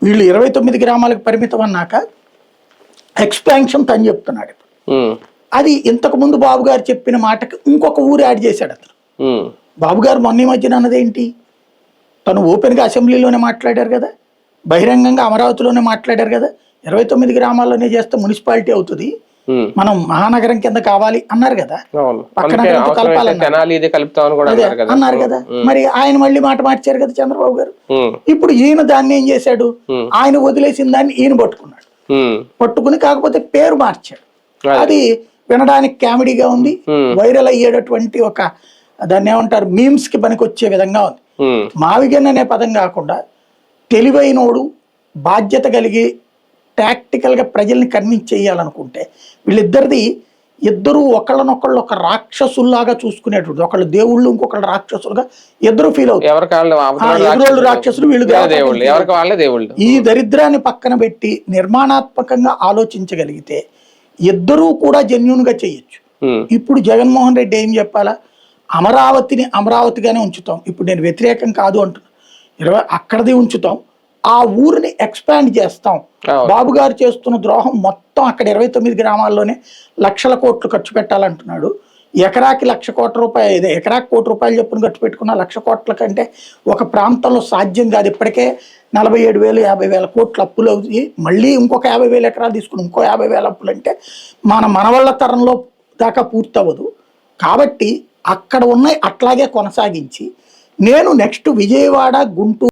వీళ్ళు 29 గ్రామాలకు పరిమితం అన్నాక ఎక్స్పాన్షన్ తను చెప్తున్నాడు. అది ఇంతకు ముందు బాబు గారు చెప్పిన మాటకి ఇంకొక ఊరు యాడ్ చేశాడు అతను. బాబు గారు మొన్న మధ్యన అన్నదేంటి, తను ఓపెన్గా అసెంబ్లీలోనే మాట్లాడారు కదా, బహిరంగంగా అమరావతిలోనే మాట్లాడారు కదా, 29 గ్రామాల్లోనే చేస్తే మున్సిపాలిటీ అవుతుంది, మనం మహానగరం కింద కావాలి అన్నారు కదా, పక్కన అన్నారు కదా. మరి ఆయన మళ్ళీ మాట మార్చారు కదా చంద్రబాబు గారు. ఇప్పుడు ఈయన దాన్ని ఏం చేశాడు, ఆయన వదిలేసిన దాన్ని ఈయన పట్టుకున్నాడు. పట్టుకుని కాకపోతే పేరు మార్చాడు. అది వినడానికి కామెడీగా ఉంది, వైరల్ అయ్యేటటువంటి ఒక దాన్ని ఏమంటారు మీమ్స్ కి పనికొచ్చే విధంగా ఉంది. మావిగన్ అనే పదం కాకుండా తెలివైనోడు, బాధ్యత కలిగి టాక్టికల్ గా ప్రజల్ని కన్విన్స్ చేయాలనుకుంటే వీళ్ళిద్దరిది ఇద్దరు ఒకళ్ళనొకళ్ళు ఒక రాక్షసుల్లాగా చూసుకునేటువంటి, ఒకళ్ళు దేవుళ్ళు ఇంకొకళ్ళు రాక్షసులుగా ఇద్దరు ఫీల్ అవుతారు. ఎదురోళ్ళు రాక్షసులు, వీళ్ళు దేవుళ్ళు. ఈ దరిద్రాన్ని పక్కన పెట్టి నిర్మాణాత్మకంగా ఆలోచించగలిగితే ఇద్దరూ కూడా జెన్యూన్ గా చేయొచ్చు. ఇప్పుడు జగన్మోహన్ రెడ్డి ఏం చెప్పాలా, అమరావతిని అమరావతిగానే ఉంచుతాం, ఇప్పుడు నేను వ్యతిరేకం కాదు అంటున్నా, అక్కడది ఉంచుతాం, ఆ ఊరిని ఎక్స్పాండ్ చేస్తాం. బాబు గారు చేస్తున్న ద్రోహం మొత్తం అక్కడ 29 గ్రామాల్లోనే లక్షల కోట్లు ఖర్చు పెట్టాలంటున్నాడు. ఎకరాకి 1,00,000 కోట్ల రూపాయలు, ఎకరాకి ₹1 కోటి చొప్పున ఖర్చు పెట్టుకున్న 1,00,000 కోట్ల కంటే ఒక ప్రాంతంలో సాధ్యం కాదు. ఇప్పటికే 47,000 50,000 కోట్లు అప్పులు అవుతాయి, మళ్ళీ ఇంకొక 50,000 ఎకరాలు తీసుకుని ఇంకో 50,000 అప్పులు అంటే మనవళ్ళ తరంలో దాకా పూర్తవ్వదు. కాబట్టి అక్కడ ఉన్నాయి అట్లాగే కొనసాగించి నేను నెక్స్ట్ విజయవాడ, గుంటూరు